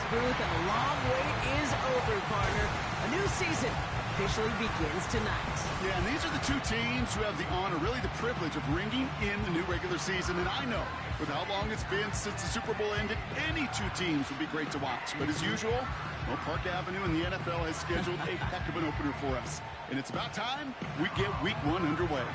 booth, and the long wait is over, partner. A new season officially begins tonight. Yeah, and these are the two teams who have the honor, really the privilege of ringing in the new regular season. And I know, with how long it's been since the Super Bowl ended, any two teams would be great to watch. But as usual, Park Avenue and the NFL has scheduled a heck of an opener for us. And it's about time we get Week 1 underway.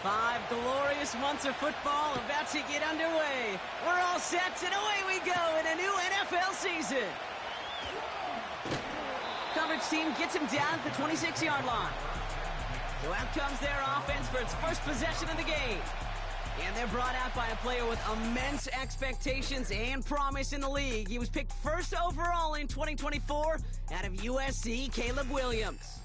Five glorious months of football about to get underway. We're all set, and away we go in a new NFL season. Coverage team gets him down at the 26-yard line. So out comes their offense for its first possession of the game. And they're brought out by a player with immense expectations and promise in the league. He was picked first overall in 2024 out of USC, Caleb Williams.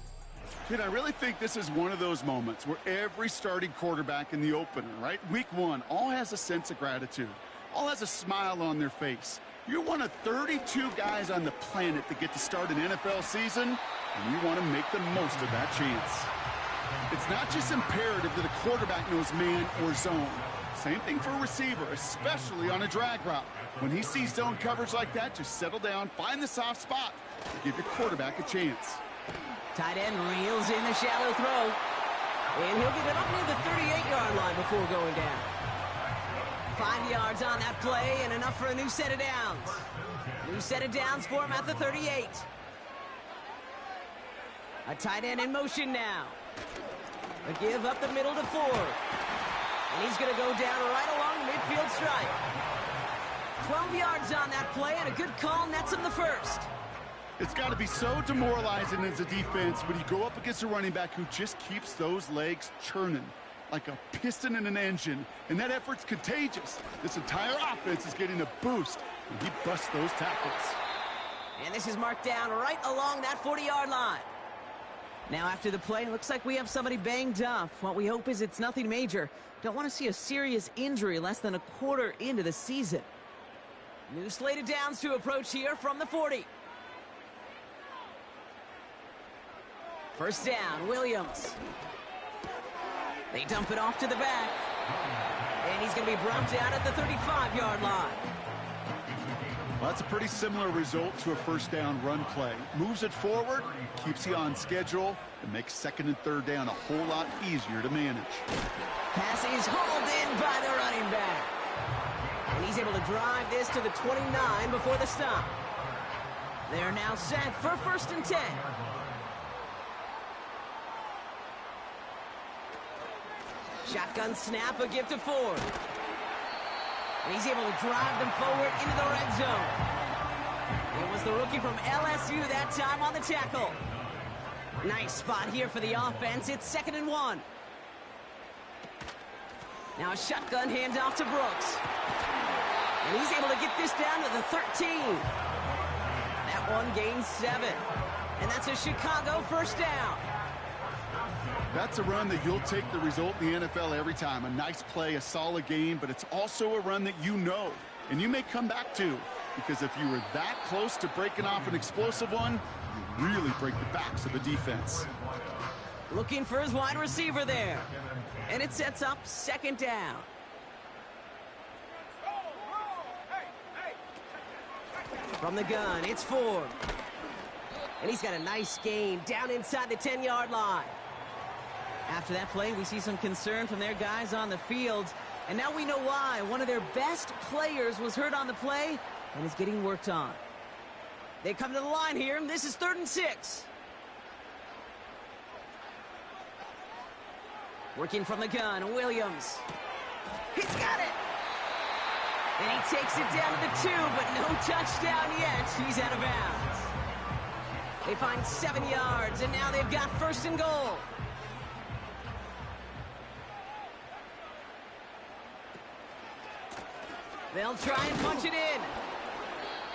Dude, I really think this is one of those moments where every starting quarterback in the opener, right? Week 1, all has a sense of gratitude. All has a smile on their face. You're one of 32 guys on the planet that get to start an NFL season, and you want to make the most of that chance. It's not just imperative that a quarterback knows man or zone. Same thing for a receiver, especially on a drag route. When he sees zone coverage like that, just settle down, find the soft spot, and give your quarterback a chance. Tight end reels in the shallow throw. And he'll get it up near the 38-yard line before going down. 5 yards on that play and enough for a new set of downs. New set of downs for him at the 38. A tight end in motion now. A give up the middle to Ford. And he's going to go down right along the midfield stripe. 12 yards on that play and a good call nets him the first. It's got to be so demoralizing as a defense when you go up against a running back who just keeps those legs churning like a piston in an engine, and that effort's contagious. This entire offense is getting a boost when he busts those tackles. And this is marked down right along that 40-yard line. Now after the play, it looks like we have somebody banged up. What we hope is it's nothing major. Don't want to see a serious injury less than a quarter into the season. New slated downs to approach here from the 40. First down, Williams. They dump it off to the back. And he's going to be brought down at the 35-yard line. Well, that's a pretty similar result to a first down run play. Moves it forward, keeps you on schedule, and makes second and third down a whole lot easier to manage. Pass is hauled in by the running back. And he's able to drive this to the 29 before the stop. They're now set for first and 10. Shotgun snap, a give to Ford. And he's able to drive them forward into the red zone. It was the rookie from LSU that time on the tackle. Nice spot here for the offense. It's 2nd and 1. Now a shotgun handoff to Brooks. And he's able to get this down to the 13. That one gains 7. And that's a Chicago first down. That's a run that you'll take the result in the NFL every time. A nice play, a solid game, but it's also a run that you know, and you may come back to, because if you were that close to breaking off an explosive one, you really break the backs of the defense. Looking for his wide receiver there. And it sets up 2nd down. From the gun, it's Ford. And he's got a nice gain down inside the 10-yard line. After that play, we see some concern from their guys on the field. And now we know why. One of their best players was hurt on the play and is getting worked on. They come to the line here, and this is 3rd and 6. Working from the gun, Williams. He's got it! And he takes it down to the 2, but no touchdown yet. He's out of bounds. They find 7 yards, and now they've got 1st and goal. They'll try and punch it in.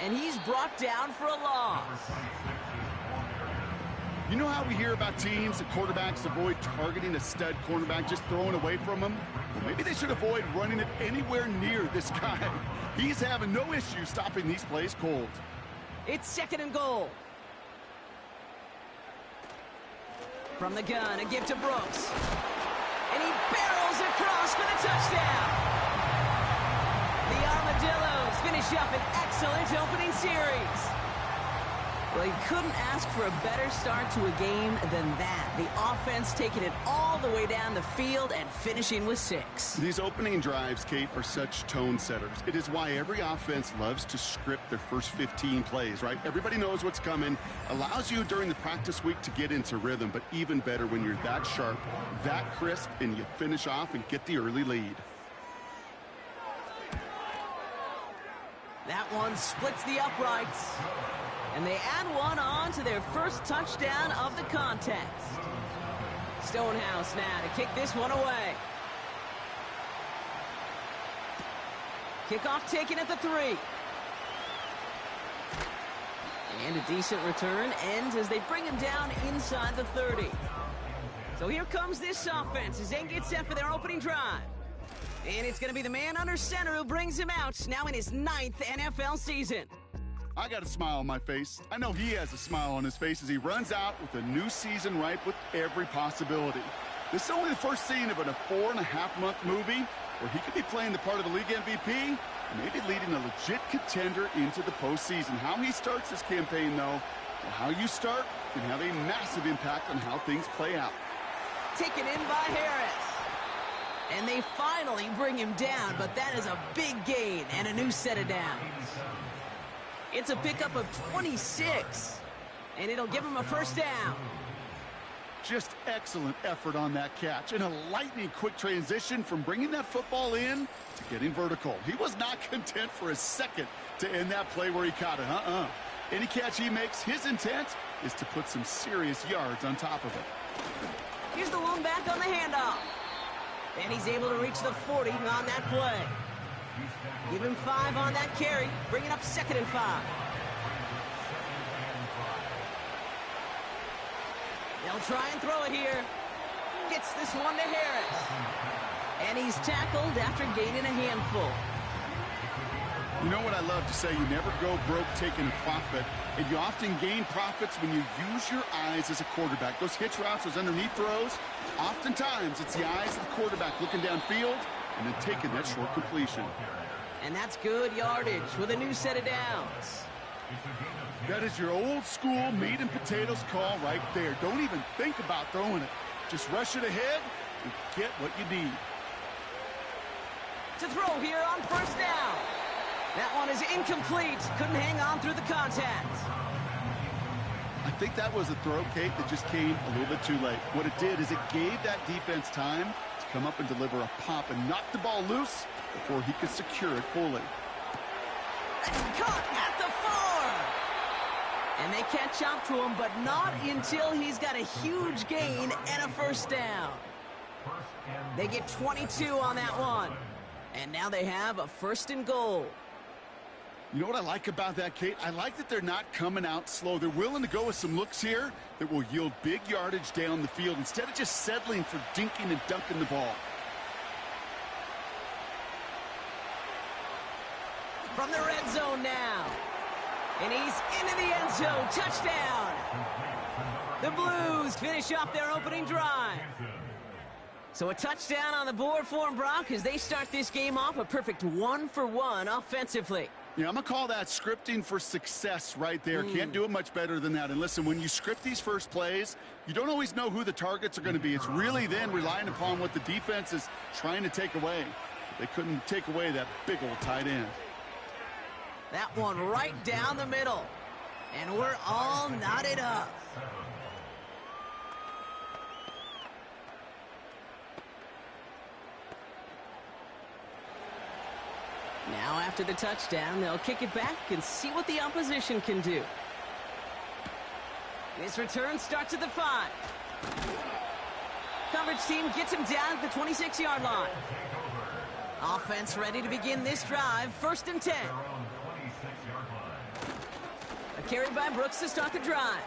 And he's brought down for a loss. You know how we hear about teams that quarterbacks avoid targeting a stud cornerback, just throwing away from him? Well, maybe they should avoid running it anywhere near this guy. He's having no issue stopping these plays cold. It's 2nd and goal. From the gun, a give to Brooks. And he barrels across for the touchdown. The Armadillos finish up an excellent opening series. Well, you couldn't ask for a better start to a game than that. The offense taking it all the way down the field and finishing with 6. These opening drives, Kate, are such tone setters. It is why every offense loves to script their first 15 plays, right? Everybody knows what's coming. Allows you during the practice week to get into rhythm, but even better when you're that sharp, that crisp, and you finish off and get the early lead. That one splits the uprights. And they add one on to their first touchdown of the contest. Stonehouse now to kick this one away. Kickoff taken at the 3. And a decent return ends as they bring him down inside the 30. So here comes this offense as they get set for their opening drive. And it's going to be the man under center who brings him out, now in his 9th NFL season. I got a smile on my face. I know he has a smile on his face as he runs out with a new season ripe with every possibility. This is only the first scene of a 4.5-month movie where he could be playing the part of the league MVP and maybe leading a legit contender into the postseason. How he starts this campaign, though, well, how you start can have a massive impact on how things play out. Taken in by Harris. And they finally bring him down, but that is a big gain and a new set of downs. It's a pickup of 26, and it'll give him a first down. Just excellent effort on that catch, and a lightning-quick transition from bringing that football in to getting vertical. He was not content for a second to end that play where he caught it. Any catch he makes, his intent is to put some serious yards on top of it. Here's the lone back on the handoff. And he's able to reach the 40 on that play. Give him 5 on that carry, bringing up 2nd and 5. They'll try and throw it here. Gets this one to Harris. And he's tackled after gaining a handful. You know what I love to say? You never go broke taking a profit, and you often gain profits when you use your eyes as a quarterback. Those hitch routes, those underneath throws, oftentimes it's the eyes of the quarterback looking downfield and then taking that short completion. And that's good yardage with a new set of downs. That is your old school meat and potatoes call right there. Don't even think about throwing it. Just rush it ahead and get what you need. To throw here on first down. That one is incomplete. Couldn't hang on through the contact. I think that was a throw, Kate, that just came a little bit too late. What it did is it gave that defense time to come up and deliver a pop and knock the ball loose before he could secure it fully. It's caught at the 4. And they catch up to him, but not until he's got a huge gain and a first down. They get 22 on that one. And now they have a 1st and goal. You know what I like about that, Kate? I like that they're not coming out slow. They're willing to go with some looks here that will yield big yardage down the field instead of just settling for dinking and dunking the ball. From the red zone now. And he's into the end zone. Touchdown. The Blues finish off their opening drive. So a touchdown on the board for them, Brock, as they start this game off a perfect 1-for-1 offensively. Yeah, I'm going to call that scripting for success right there. Can't do it much better than that. And listen, when you script these first plays, you don't always know who the targets are going to be. It's really then relying upon what the defense is trying to take away. They couldn't take away that big old tight end. That one right down the middle. And we're all knotted up. Now after the touchdown, they'll kick it back and see what the opposition can do. This return starts at the 5. Coverage team gets him down at the 26-yard line. Offense ready to begin this drive. 1st and 10. A carry by Brooks to start the drive.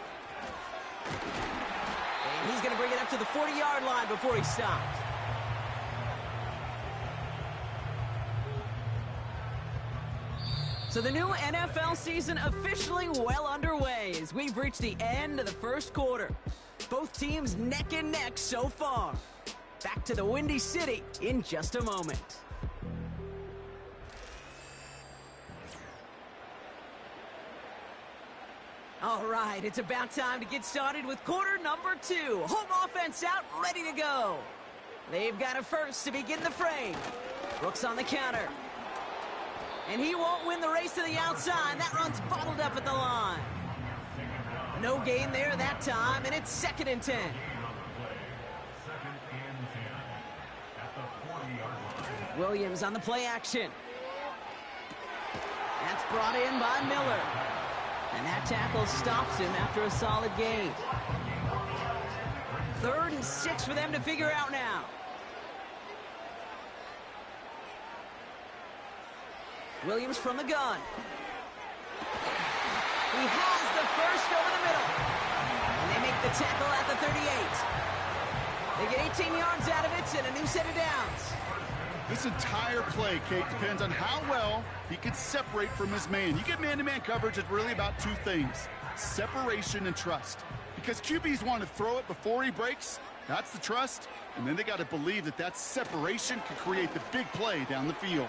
And he's going to bring it up to the 40-yard line before he stopped. So the new NFL season officially well underway as we've reached the end of the first quarter. Both teams neck and neck so far. Back to the Windy City in just a moment. All right, it's about time to get started with quarter number 2. Home offense out, ready to go. They've got a first to begin the frame. Brooks on the counter. And he won't win the race to the outside. That run's bottled up at the line. No gain there that time, and it's 2nd and 10. Williams on the play action. That's brought in by Miller. And that tackle stops him after a solid gain. 3rd and 6 for them to figure out now. Williams from the gun. He has the first over the middle. And they make the tackle at the 38. They get 18 yards out of it and a new set of downs. This entire play, Kate, depends on how well he can separate from his man. You get man-to-man coverage, it's really about 2 things: separation and trust. Because QBs want to throw it before he breaks. That's the trust. And then they got to believe that that separation can create the big play down the field.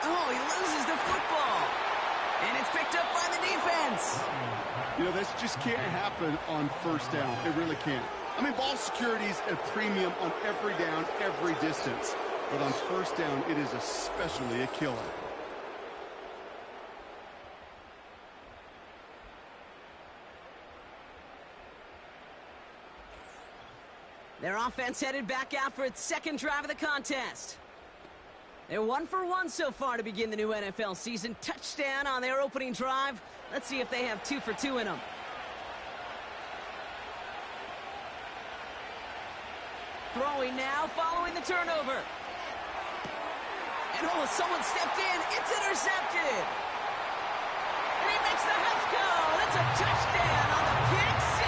Oh, he loses the football. And it's picked up by the defense. You know, this just can't happen on 1st down. It really can't. I mean, ball security is a premium on every down, every distance. But on 1st down, it is especially a killer. Their offense headed back out for its 2nd drive of the contest. They're 1 for 1 so far to begin the new NFL season. Touchdown on their opening drive. Let's see if they have 2 for 2 in them. Throwing now, following the turnover. And oh, someone stepped in. It's intercepted. And he makes the Huffco. It's a touchdown on the pick 6.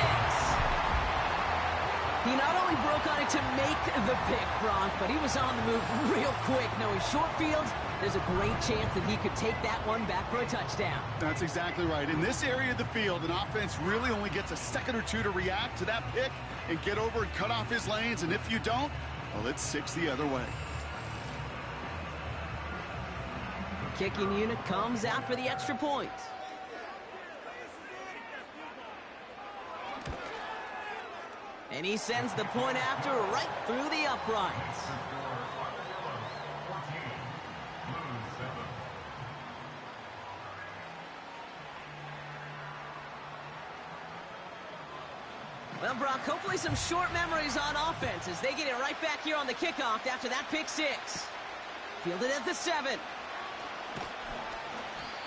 He not only broke on it to make the pick, Bronk, but he was on the move real quick. Knowing short field, there's a great chance that he could take that one back for a touchdown. That's exactly right. In this area of the field, an offense really only gets a second or 2 to react to that pick and get over and cut off his lanes. And if you don't, well, it's 6 the other way. Kicking unit comes out for the extra point. And he sends the point after right through the uprights. Well, Brock, hopefully some short memories on offense as they get it right back here on the kickoff after that pick 6. Fielded at the 7.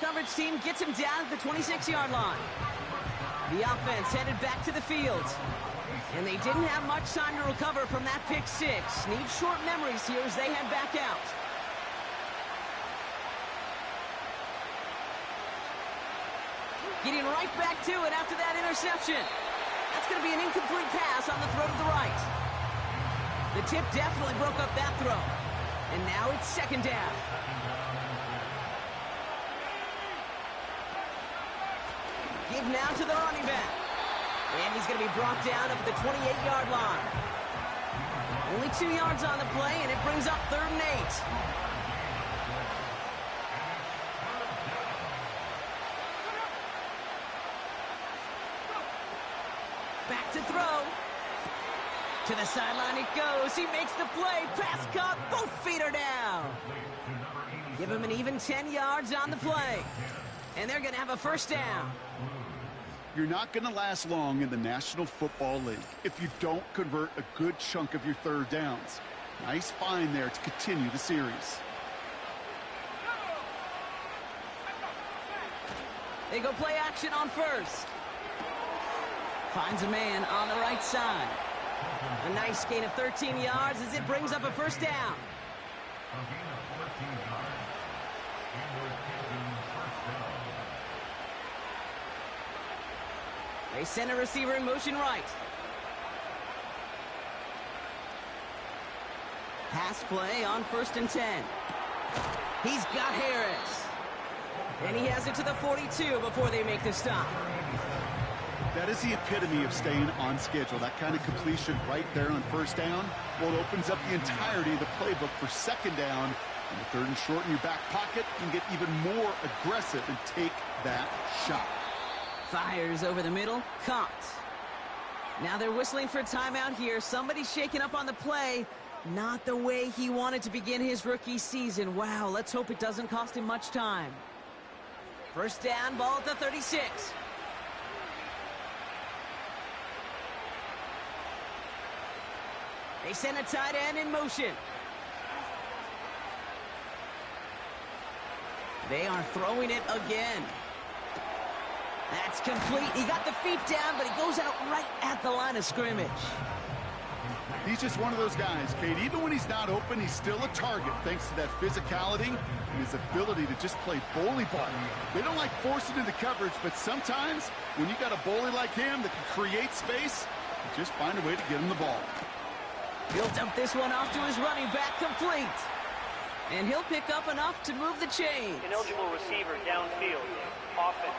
Coverage team gets him down at the 26-yard line. The offense headed back to the field. And they didn't have much time to recover from that pick 6. Need short memories here as they head back out. Getting right back to it after that interception. That's going to be an incomplete pass on the throw to the right. The tip definitely broke up that throw. And now it's 2nd down. Give now to the running back. And he's going to be brought down up at the 28-yard line. Only 2 yards on the play, and it brings up 3rd and 8. Back to throw. To the sideline it goes. He makes the play. Pass caught. Both feet are down. Give him an even 10 yards on the play. And they're going to have a 1st down. You're not going to last long in the National Football League if you don't convert a good chunk of your 3rd downs. Nice find there to continue the series. They go play action on 1st. Finds a man on the right side. A nice gain of 13 yards as it brings up a 1st down. They send a receiver in motion right. Pass play on 1st and 10. He's got Harris. And he has it to the 42 before they make the stop. That is the epitome of staying on schedule. That kind of completion right there on 1st down. Well, it opens up the entirety of the playbook for 2nd down. And the 3rd and short in your back pocket, you can get even more aggressive and take that shot. Fires over the middle, caught. Now they're whistling for timeout here. Somebody's shaking up on the play. Not the way he wanted to begin his rookie season. Wow, let's hope it doesn't cost him much time. 1st down, ball at the 36. They send a tight end in motion. They are throwing it again. That's complete. He got the feet down, but he goes out right at the line of scrimmage. He's just one of those guys, Kate. Even when he's not open, he's still a target thanks to that physicality and his ability to just play bully ball. They don't like forcing into coverage, but sometimes when you got a bully like him that can create space, you just find a way to get him the ball. He'll dump this one off to his running back, complete. And he'll pick up enough to move the chains. Ineligible receiver downfield. Offense.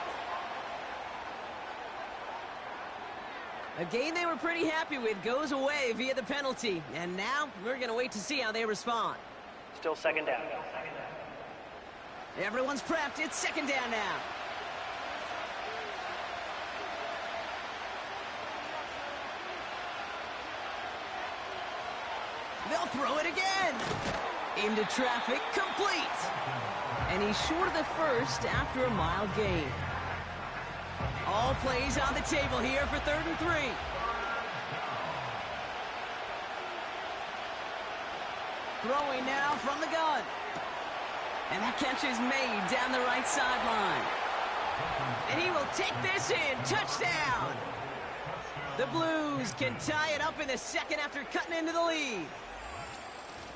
A game they were pretty happy with goes away via the penalty. And now we're going to wait to see how they respond. Still 2nd down. Everyone's prepped. It's 2nd down now. They'll throw it again. Into traffic, complete. And he's short of the 1st after a mile gain. All plays on the table here for 3rd and 3. Throwing now from the gun. And that catch is made down the right sideline. And he will take this in. Touchdown. The Blues can tie it up in the 2nd after cutting into the lead.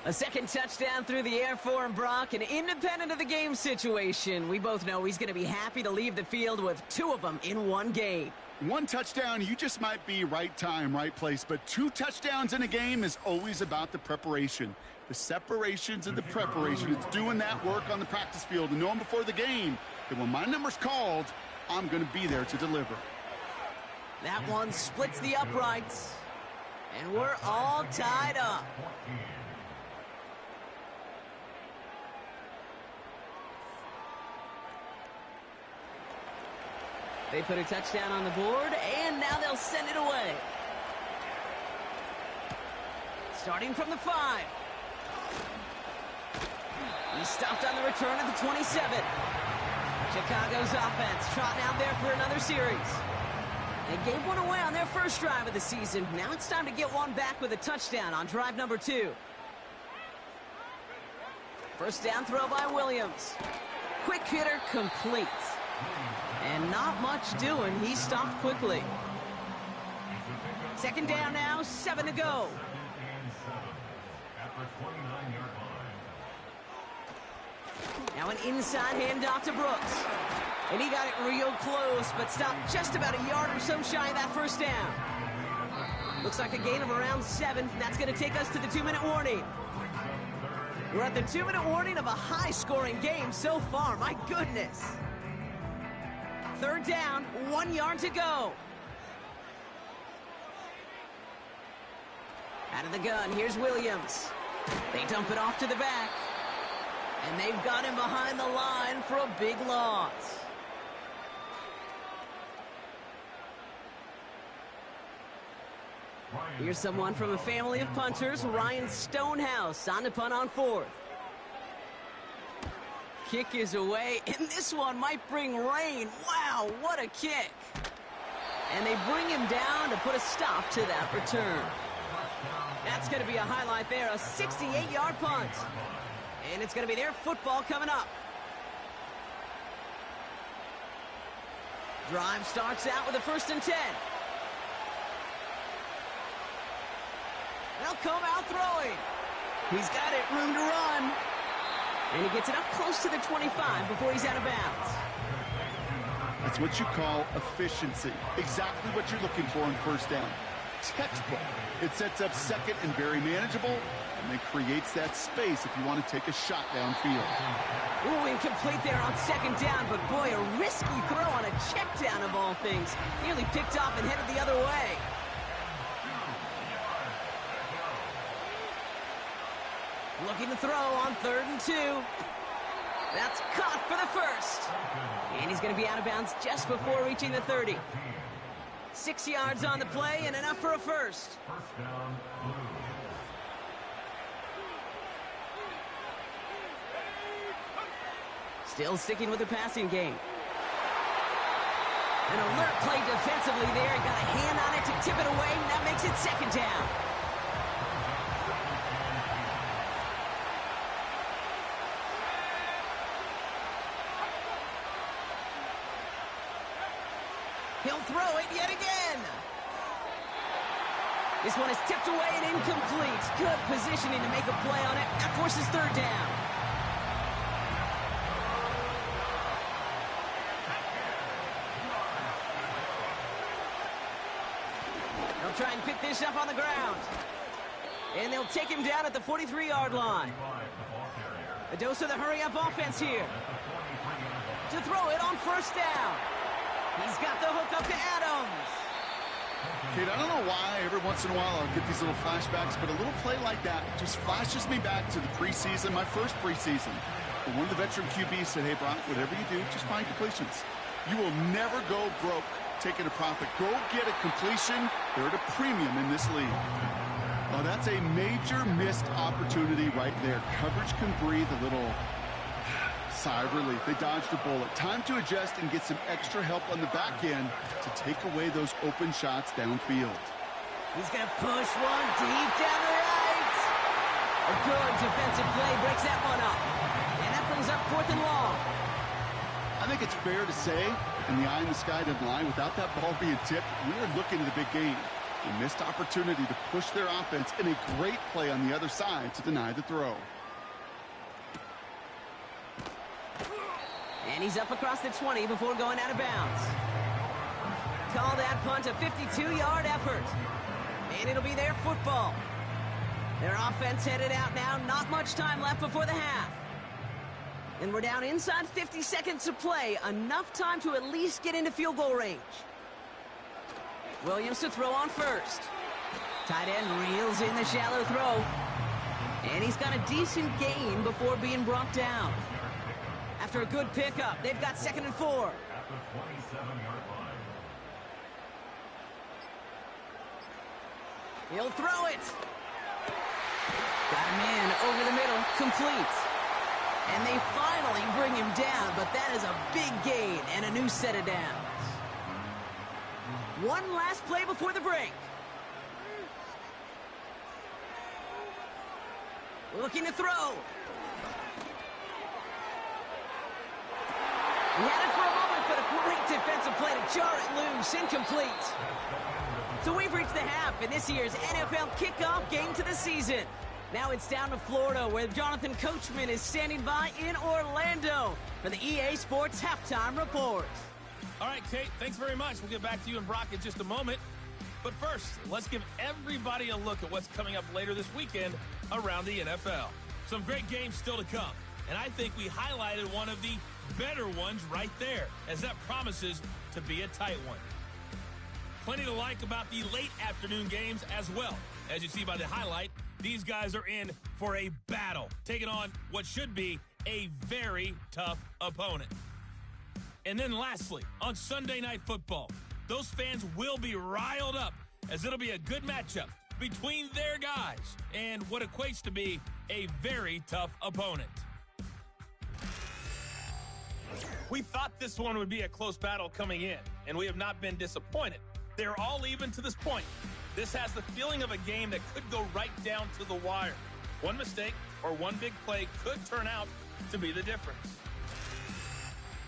A 2nd touchdown through the air for Brock, and independent of the game situation, we both know he's going to be happy to leave the field with 2 of them in one game. 1 touchdown, you just might be right time, right place, but 2 touchdowns in a game is always about the preparation. The separations and the preparation. It's doing that work on the practice field and knowing before the game that when my number's called, I'm going to be there to deliver. That one splits the uprights, and we're all tied up. They put a touchdown on the board, and now they'll send it away. Starting from the 5. He stopped on the return at the 27. Chicago's offense trotting out there for another series. They gave one away on their first drive of the season. Now it's time to get one back with a touchdown on drive number 2. First down throw by Williams. Quick hitter complete. And not much doing. He stopped quickly. 2nd down now, 7 to go. Now an inside handoff to Brooks. And he got it real close, but stopped just about a yard or so shy of that first down. Looks like a gain of around 7. That's going to take us to the 2-minute warning. We're at the 2-minute warning of a high-scoring game so far. My goodness. 3rd down, 1 yard to go. Out of the gun, here's Williams. They dump it off to the back. And they've got him behind the line for a big loss. Here's someone from a family of punters, Ryan Stonehouse, on the punt on 4th. Kick is away, and this one might bring rain. Wow, what a kick. And they bring him down to put a stop to that return. That's going to be a highlight there, a 68-yard punt. And it's going to be their football coming up. Drive starts out with a 1st and 10. They'll come out throwing. He's got it, room to run. And he gets it up close to the 25 before he's out of bounds. That's what you call efficiency. Exactly what you're looking for in first down. Textbook. It sets up second and very manageable, and then creates that space if you want to take a shot downfield. Ooh, incomplete there on second down, but boy, a risky throw on a check down of all things. Nearly picked off and headed the other way. Looking to throw on 3rd and 2. That's caught for the first. And he's going to be out of bounds just before reaching the 30. 6 yards on the play and enough for a first. Still sticking with the passing game. An alert play defensively there. Got a hand on it to tip it away, and that makes it second down. He'll throw it yet again. This one is tipped away and incomplete. Good positioning to make a play on it. That forces 3rd down. They'll try and pick this up on the ground. And they'll take him down at the 43-yard line. A dose of the hurry-up offense here. To throw it on first down. He's got the hook up to Adams. Kate, I don't know why every once in a while I'll get these little flashbacks, but a little play like that just flashes me back to the preseason, my first preseason. But one of the veteran QBs said, hey, Brock, whatever you do, just find completions. You will never go broke taking a profit. Go get a completion. They're at a premium in this league. Oh, that's a major missed opportunity right there. Coverage can breathe a little sigh of relief. They dodged a bullet. Time to adjust and get some extra help on the back end to take away those open shots downfield. He's going to push one deep down the right. A good defensive play breaks that one up. And that brings up 4th and long. I think it's fair to say, and the eye in the sky didn't lie, without that ball being tipped, we were looking at the big game. A missed opportunity to push their offense and a great play on the other side to deny the throw. And he's up across the 20 before going out of bounds. Call that punt a 52-yard effort. And it'll be their football. Their offense headed out now. Not much time left before the half. And we're down inside 50 seconds to play. Enough time to at least get into field goal range. Williams to throw on first. Tight end reels in the shallow throw. And he's got a decent gain before being brought down. After a good pickup, they've got 2nd and 4. He'll throw it. Got him in over the middle, complete. And they finally bring him down, but that is a big gain and a new set of downs. One last play before the break. Looking to throw. He had it for a moment, but a great defensive play to jar it loose, incomplete. So we've reached the half in this year's NFL kickoff game to the season. Now it's down to Florida, where Jonathan Coachman is standing by in Orlando for the EA Sports Halftime Report. All right, Kate, thanks very much. We'll get back to you and Brock in just a moment. But first, let's give everybody a look at what's coming up later this weekend around the NFL. Some great games still to come, and I think we highlighted one of the better ones right there, as that promises to be a tight one. Plenty to like about the late afternoon games as well. As you see by the highlight, these guys are in for a battle, taking on what should be a very tough opponent. And then lastly, on Sunday Night Football, those fans will be riled up, as it'll be a good matchup between their guys and what equates to be a very tough opponent. We thought this one would be a close battle coming in, and we have not been disappointed. They're all even to this point. This has the feeling of a game that could go right down to the wire. One mistake or one big play could turn out to be the difference.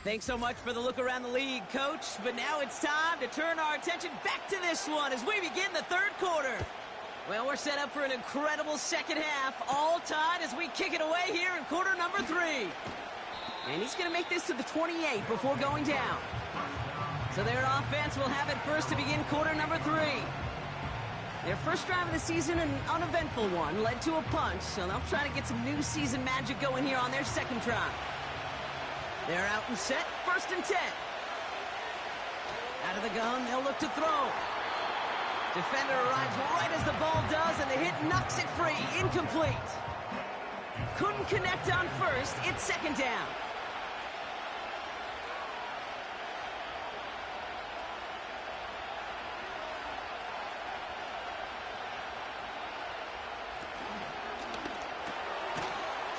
Thanks so much for the look around the league, Coach. But now it's time to turn our attention back to this one as we begin the third quarter. Well, we're set up for an incredible second half. All tied as we kick it away here in quarter number 3. And he's going to make this to the 28 before going down. So their offense will have it first to begin quarter number 3. Their first drive of the season, an uneventful one, led to a punch. So they'll try to get some new season magic going here on their second drive. They're out and set, first and 10. Out of the gun, they'll look to throw. Defender arrives right as the ball does, and the hit knocks it free. Incomplete. Couldn't connect on first. It's second down.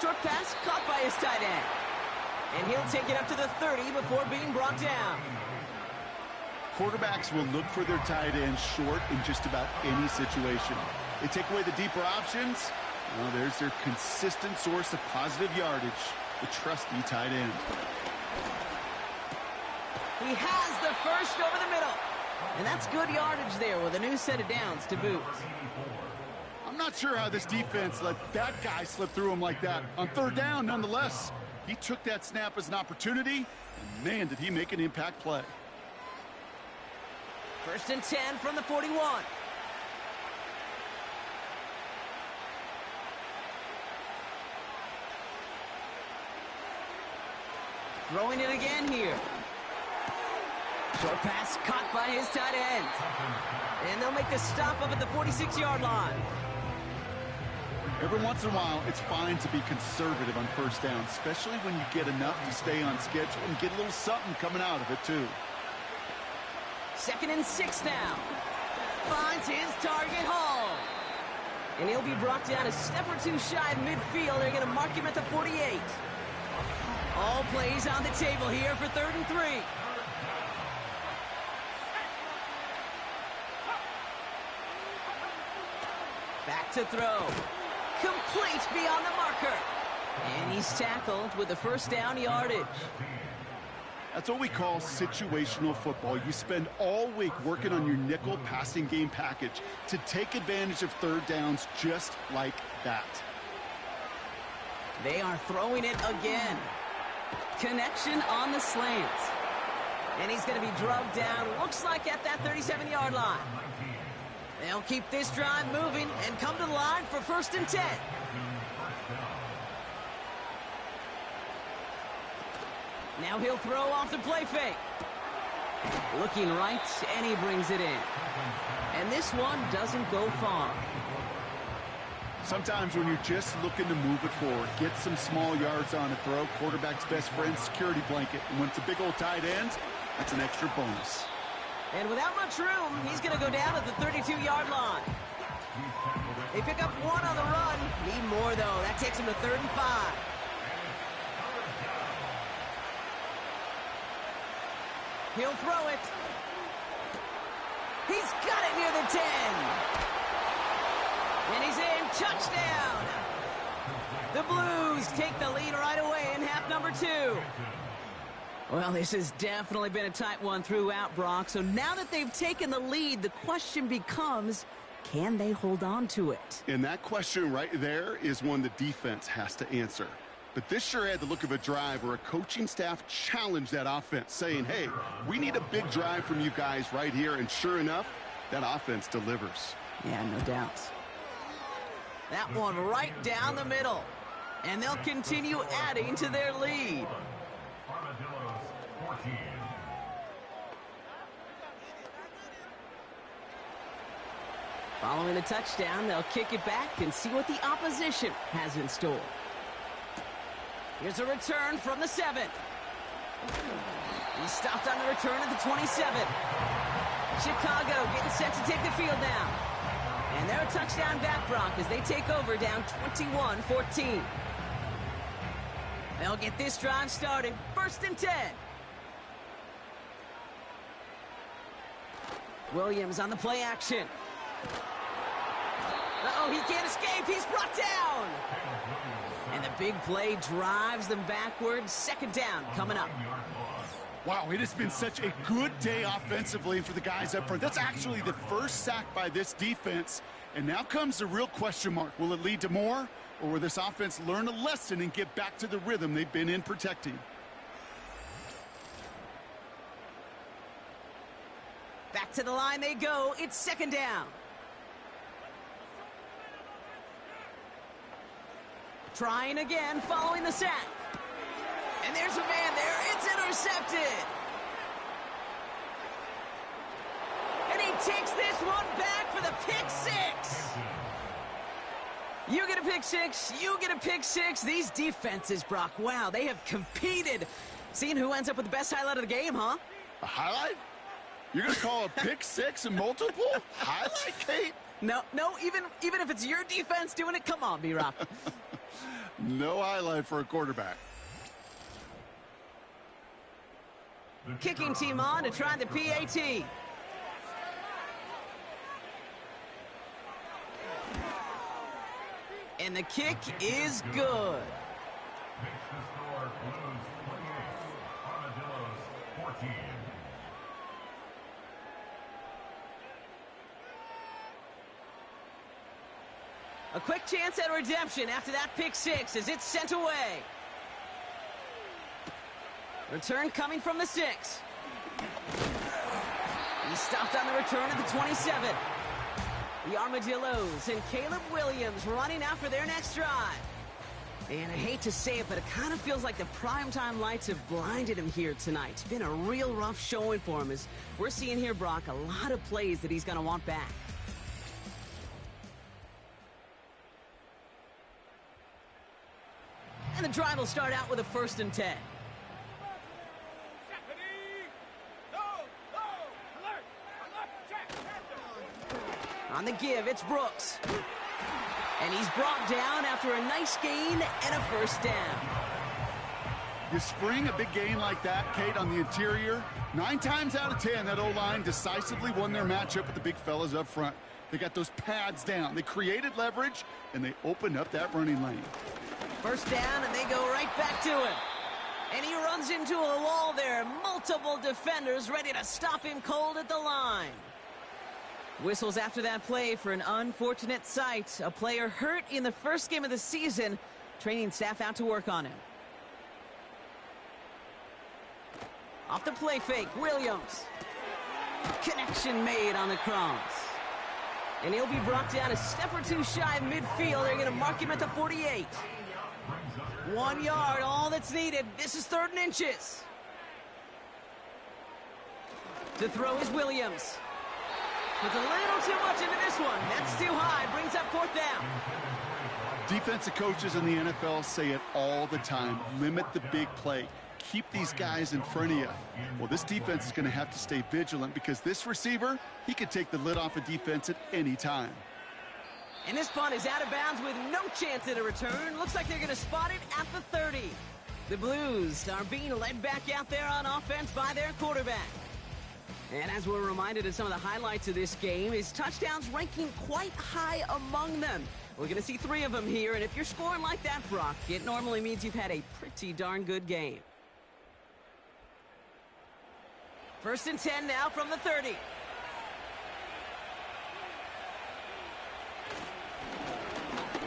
Short pass caught by his tight end. And he'll take it up to the 30 before being brought down. Quarterbacks will look for their tight end short in just about any situation. They take away the deeper options. Well, there's their consistent source of positive yardage, the trusty tight end. He has the first over the middle. And that's good yardage there with a new set of downs to boot. I'm not sure how this defense let that guy slip through him like that. On third down, nonetheless, he took that snap as an opportunity, and man, did he make an impact play. First and 10 from the 41. Throwing it again here. Short pass caught by his tight end. And they'll make the stop up at the 46-yard line. Every once in a while, it's fine to be conservative on first down, especially when you get enough to stay on schedule and get a little something coming out of it, too. Second and 6 now. Finds his target, Hall. And he'll be brought down a step or two shy of midfield. They're going to mark him at the 48. All plays on the table here for 3rd and 3. Back to throw. Complete beyond the marker. And he's tackled with the first down yardage. That's what we call situational football. You spend all week working on your nickel passing game package to take advantage of third downs just like that. They are throwing it again. Connection on the slant. And he's going to be drugged down, looks like at that 37-yard line. They'll keep this drive moving and come to the line for first and 10. Now he'll throw off the play fake. Looking right, and he brings it in. And this one doesn't go far. Sometimes when you're just looking to move it forward, get some small yards on a throw, quarterback's best friend, security blanket. And when it's a big old tight end, that's an extra bonus. And without much room, he's going to go down at the 32-yard line. They pick up one on the run. Need more, though. That takes him to 3rd and 5. He'll throw it. He's got it near the 10. And he's in. Touchdown. The Blues take the lead right away in half number 2. Well, this has definitely been a tight one throughout, Brock. So now that they've taken the lead, the question becomes, can they hold on to it? And that question right there is one the defense has to answer. But this sure had the look of a drive where a coaching staff challenged that offense, saying, hey, we need a big drive from you guys right here. And sure enough, that offense delivers. Yeah, no doubt. That one right down the middle. And they'll continue adding to their lead. Armadillos 14. Following the touchdown, they'll kick it back and see what the opposition has in store. Here's a return from the 7. He stopped on the return at the 27. Chicago getting set to take the field now. And they're a touchdown back, Brock, as they take over down 21-14. They'll get this drive started. 1st and 10. Williams on the play action. Uh-oh, he can't escape. He's brought down. And the big play drives them backwards. 2nd down coming up. Wow, it has been such a good day offensively for the guys up front. That's actually the first sack by this defense. And now comes the real question mark. Will it lead to more, or will this offense learn a lesson and get back to the rhythm they've been in protecting? Back to the line they go. It's second down. Trying again, following the sack. And there's a man there. It's intercepted. And he takes this one back for the pick six. You get a pick six. You get a pick six. These defenses, Brock, wow, they have competed. Seeing who ends up with the best highlight of the game, huh? A highlight? You're going to call a pick six and multiple? Highlight, Kate? No, even if it's your defense doing it, come on, B-Rock. No highlight for a quarterback. Kicking team on to try the PAT. And the kick is good. Makes the score Blues 28, Armadillos 14. A quick chance at redemption after that pick six as it's sent away. Return coming from the 6. He stopped on the return at the 27. The Armadillos and Caleb Williams running out for their next drive. And I hate to say it, but it kind of feels like the primetime lights have blinded him here tonight. It's been a real rough showing for him as we're seeing here, Brock, a lot of plays that he's going to want back. And the drive will start out with a 1st and 10. On the give, it's Brooks. And he's brought down after a nice gain and a 1st down. You spring a big gain like that, Kate, on the interior, 9 times out of 10, that O-line decisively won their matchup with the big fellas up front. They got those pads down. They created leverage, and they opened up that running lane. 1st down, and they go right back to him. And he runs into a wall there. Multiple defenders ready to stop him cold at the line. Whistles after that play for an unfortunate sight. A player hurt in the first game of the season. Training staff out to work on him. Off the play fake, Williams. Connection made on the cross. And he'll be brought down a step or two shy of midfield. They're going to mark him at the 48. 1 yard, all that's needed. This is 3rd and inches. To throw is Williams. Puts a little too much into this one. That's too high. Brings up 4th down. Defensive coaches in the NFL say it all the time. Limit the big play. Keep these guys in front of you. Well, this defense is going to have to stay vigilant because this receiver, he could take the lid off a defense at any time. And this punt is out of bounds with no chance at a return. Looks like they're going to spot it at the 30. The Blues are being led back out there on offense by their quarterback. And as we're reminded of some of the highlights of this game, his touchdowns ranking quite high among them. We're going to see 3 of them here, and if you're scoring like that, Brock, it normally means you've had a pretty darn good game. 1st and 10 now from the 30.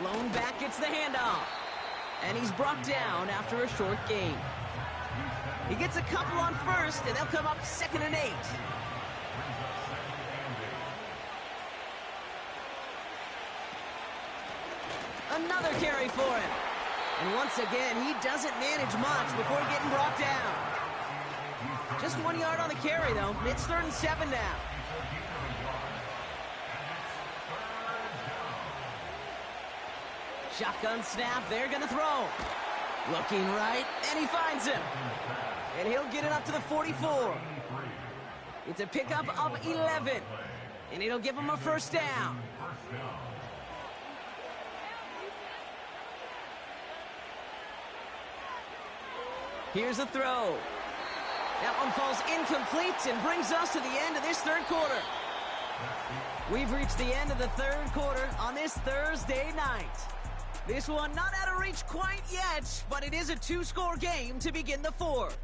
Lone back gets the handoff. And he's brought down after a short gain. He gets a couple on 1st, and they'll come up 2nd and 8. Another carry for him. And once again, he doesn't manage much before getting brought down. Just 1 yard on the carry, though. It's 3rd and 7 now. Shotgun snap, they're going to throw. Looking right, and he finds him. And he'll get it up to the 44. It's a pickup of 11. And it'll give him a 1st down. Here's a throw. That one falls incomplete and brings us to the end of this 3rd quarter. We've reached the end of the 3rd quarter on this Thursday night. This one not out of reach quite yet, but it is a 2-score game to begin the 4th.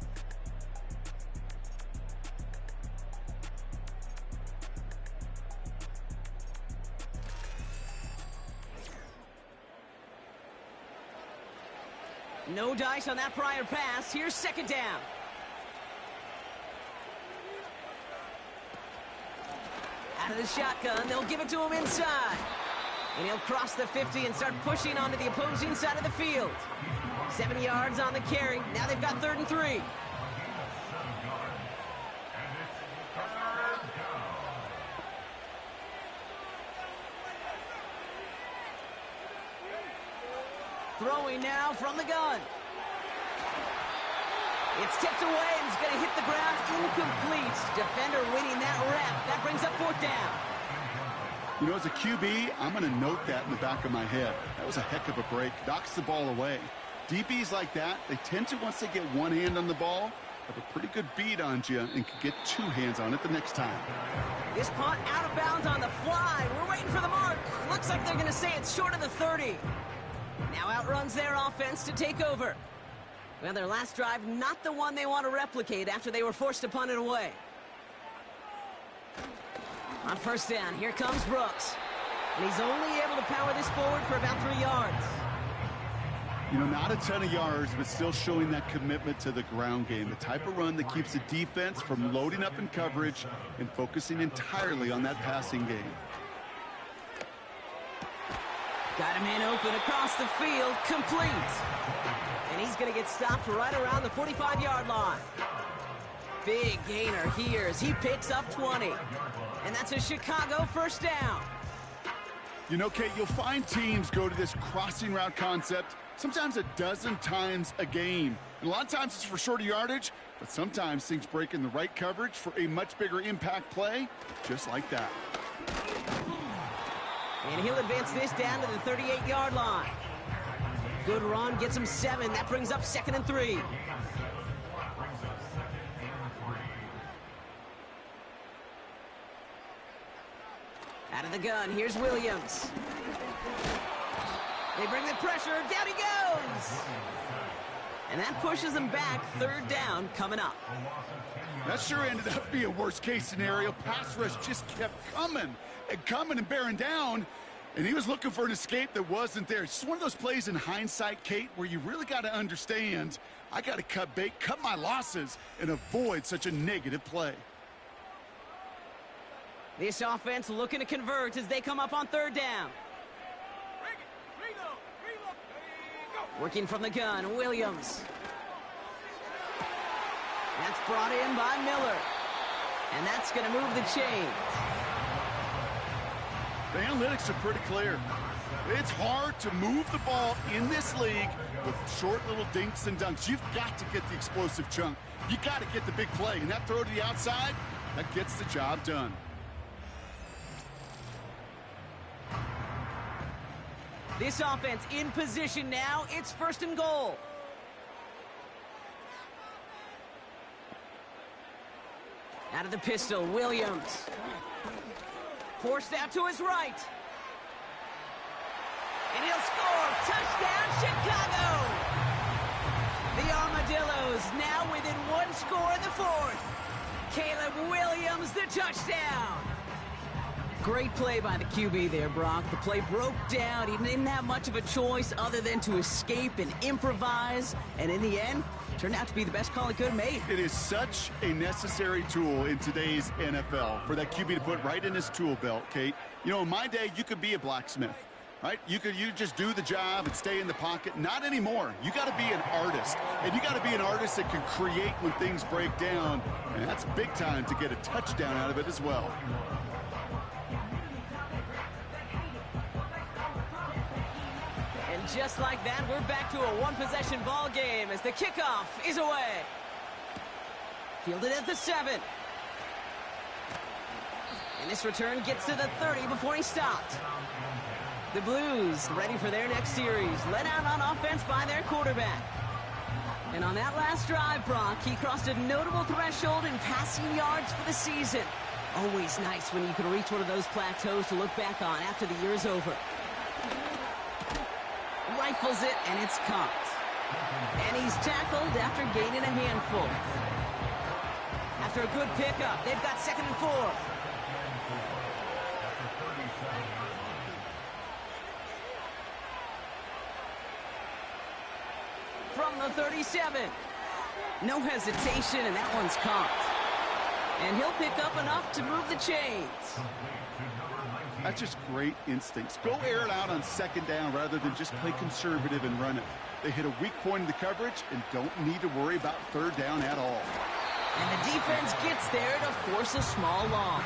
No dice on that prior pass. Here's second down. Out of the shotgun, they'll give it to him inside. And he'll cross the 50 and start pushing onto the opposing side of the field. 7 yards on the carry. Now they've got 3rd and 3. Throwing now from the gun. It's tipped away and it's going to hit the ground incomplete. Defender winning that rep. That brings up 4th down. You know, as a QB, I'm going to note that in the back of my head. That was a heck of a break. Knocks the ball away. DBs like that, they tend to, once they get one hand on the ball, have a pretty good beat on you and can get 2 hands on it the next time. This punt out of bounds on the fly. We're waiting for the mark. Looks like they're going to say it's short of the 30. Now outruns their offense to take over. Well, their last drive, not the one they want to replicate after they were forced to punt it away. On 1st down, here comes Brooks. And he's only able to power this forward for about 3 yards. You know, not a ton of yards, but still showing that commitment to the ground game. The type of run that keeps the defense from loading up in coverage and focusing entirely on that passing game. Got him in open across the field, complete. And he's going to get stopped right around the 45-yard line. Big gainer here as he picks up 20. And that's a Chicago 1st down. You know, Kate, you'll find teams go to this crossing route concept sometimes a dozen times a game. And a lot of times it's for shorter yardage, but sometimes things break in the right coverage for a much bigger impact play, just like that. And he'll advance this down to the 38-yard line. Good run, gets him 7. That brings up 2nd and 3. Out of the gun, here's Williams. They bring the pressure, down he goes! And that pushes them back, 3rd down coming up. That sure ended up being a worst-case scenario. Pass rush just kept coming and bearing down, and he was looking for an escape that wasn't there. It's just one of those plays in hindsight, Kate, where you really got to understand, I got to cut bait, cut my losses, and avoid such a negative play. This offense looking to convert as they come up on 3rd down. Working from the gun, Williams. That's brought in by Miller. And that's going to move the chains. The analytics are pretty clear. It's hard to move the ball in this league with short little dinks and dunks. You've got to get the explosive chunk. You got to get the big play. And that throw to the outside, that gets the job done. This offense in position now. It's 1st and goal. Out of the pistol, Williams. Forced out to his right. And he'll score. Touchdown, Chicago! The Armadillos now within 1 score in the 4th. Caleb Williams, the touchdown. Great play by the QB there, Brock. The play broke down. He didn't have much of a choice other than to escape and improvise. And in the end, turned out to be the best call he could have made. It is such a necessary tool in today's NFL for that QB to put right in his tool belt, Kate. You know, in my day, you could be a blacksmith, right? You just do the job and stay in the pocket. Not anymore. You got to be an artist. And you got to be an artist that can create when things break down. And that's big time to get a touchdown out of it as well. Just like that, we're back to a one-possession ball game as the kickoff is away. Fielded at the 7. And this return gets to the 30 before he stopped. The Blues ready for their next series, led out on offense by their quarterback. And on that last drive, Brock, he crossed a notable threshold in passing yards for the season. Always nice when you can reach one of those plateaus to look back on after the year is over. Rifles it, and it's caught. And he's tackled after gaining a handful. After a good pickup, they've got 2nd and 4. from the 37. No hesitation, and that one's caught. And he'll pick up enough to move the chains. That's just great instincts. Go air it out on second down rather than just play conservative and run it. They hit a weak point in the coverage and don't need to worry about third down at all. And the defense gets there to force a small loss.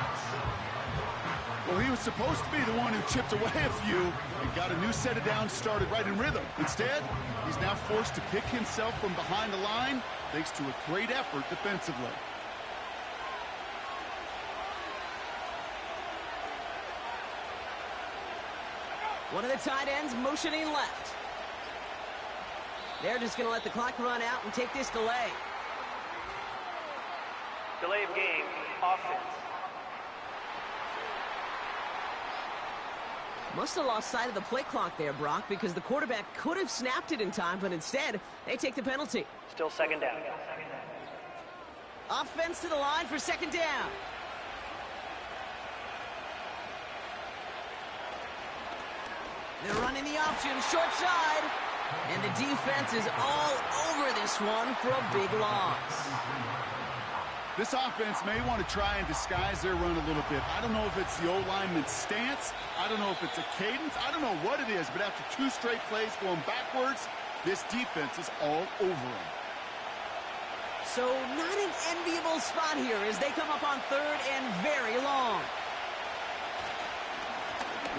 Well, he was supposed to be the one who chipped away a few and got a new set of downs started right in rhythm. Instead, he's now forced to pick himself from behind the line thanks to a great effort defensively. One of the tight ends motioning left. They're just going to let the clock run out and take this delay. Delay of game, offense. Must have lost sight of the play clock there, Brock, because the quarterback could have snapped it in time, but instead, they take the penalty. Still second down. Offense to the line for second down. They're running the option, short side. And the defense is all over this one for a big loss. This offense may want to try and disguise their run a little bit. I don't know if it's the O-lineman's stance. I don't know if it's a cadence. I don't know what it is, but after 2 straight plays going backwards, this defense is all over them. So not an enviable spot here as they come up on third and very long.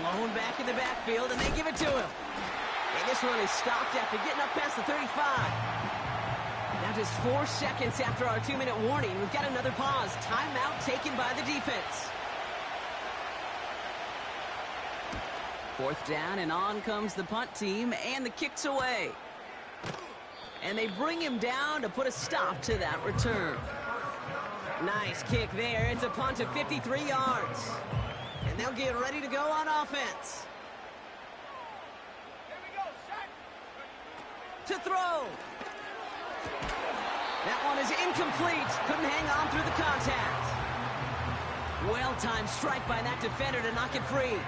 Lone back in the backfield, and they give it to him. And this one is stopped after getting up past the 35. Now just 4 seconds after our 2-minute warning, we've got another pause. Timeout taken by the defense. 4th down, and on comes the punt team, and the kick's away. And they bring him down to put a stop to that return. Nice kick there. It's a punt of 53 yards. And they'll get ready to go on offense. To throw. That one is incomplete. Couldn't hang on through the contact. Well-timed strike by that defender to knock it free.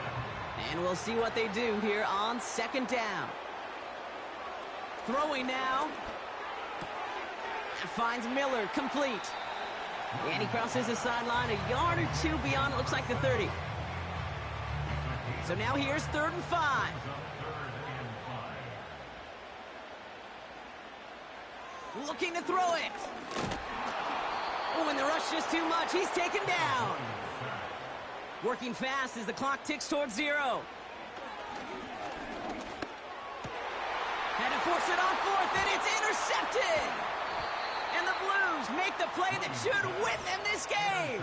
And we'll see what they do here on second down. Throwing now. Finds Miller, complete. And he crosses the sideline a yard or 2 beyond, it looks like the 30. So now here's 3rd and 5. Looking to throw it. Oh, and the rush just too much. He's taken down. Working fast as the clock ticks towards 0. Had to force it on 4th, and it's intercepted. And the Blues make the play that should win them this game.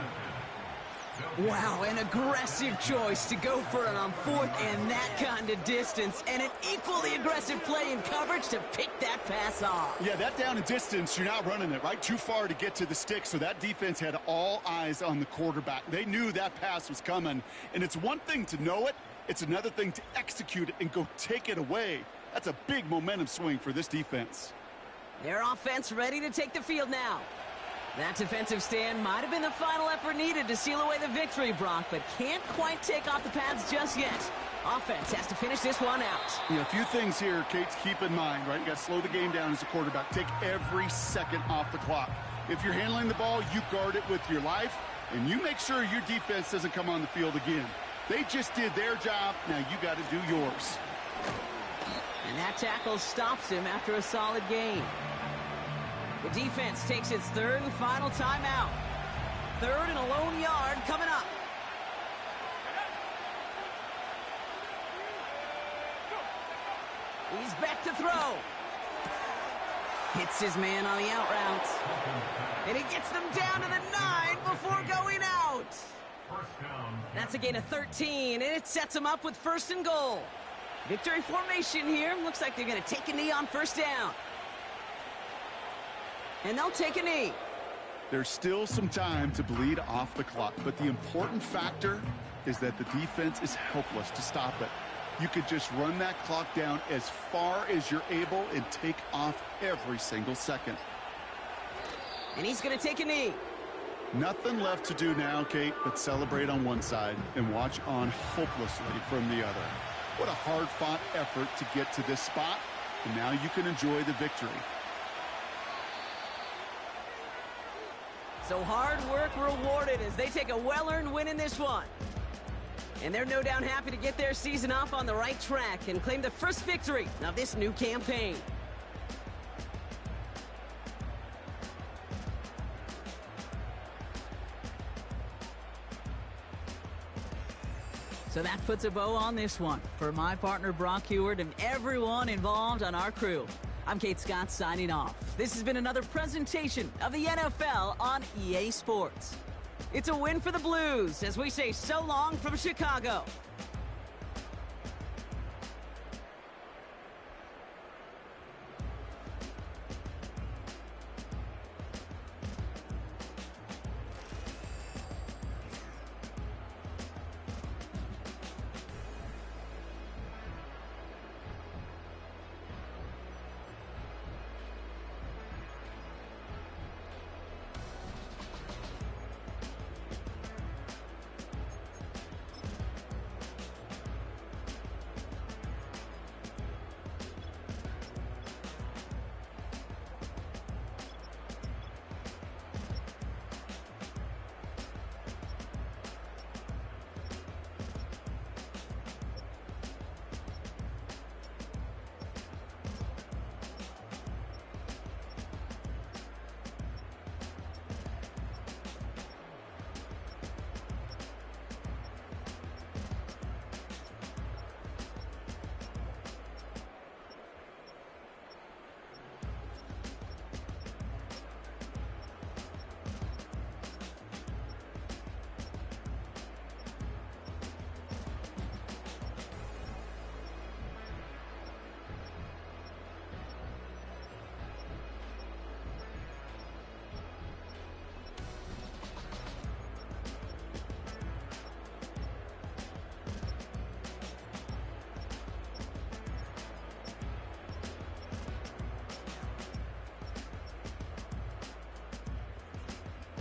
Wow, an aggressive choice to go for it on 4th and that kind of distance, and an equally aggressive play in coverage to pick that pass off. Yeah, that down and distance, you're not running it, right? Too far to get to the stick, so that defense had all eyes on the quarterback. They knew that pass was coming, and it's one thing to know it, it's another thing to execute it and go take it away. That's a big momentum swing for this defense. Their offense ready to take the field now. That defensive stand might have been the final effort needed to seal away the victory, Brock, but can't quite take off the pads just yet. Offense has to finish this one out. A few things here, Kate, to keep in mind, right? You got to slow the game down as a quarterback. Take every second off the clock. If you're handling the ball, you guard it with your life, and you make sure your defense doesn't come on the field again. They just did their job. Now you got to do yours. And that tackle stops him after a solid gain. The defense takes its 3rd and final timeout. 3rd and a lone yard coming up. He's back to throw. Hits his man on the out route. And he gets them down to the 9 before going out. That's a gain of 13, and it sets them up with 1st and goal. Victory formation here. Looks like they're going to take a knee on 1st down. And they'll take a knee. There's still some time to bleed off the clock, but the important factor is that the defense is helpless to stop it. You could just run that clock down as far as you're able and take off every single second. And he's going to take a knee. Nothing left to do now, Kate, but celebrate on one side and watch on hopelessly from the other. What a hard-fought effort to get to this spot. And now you can enjoy the victory. So hard work rewarded as they take a well-earned win in this one. And they're no doubt happy to get their season off on the right track and claim the first victory of this new campaign. So that puts a bow on this one. For my partner Brock Heward and everyone involved on our crew, I'm Kate Scott signing off. This has been another presentation of the NFL on EA Sports. It's a win for the Blues as we say so long from Chicago.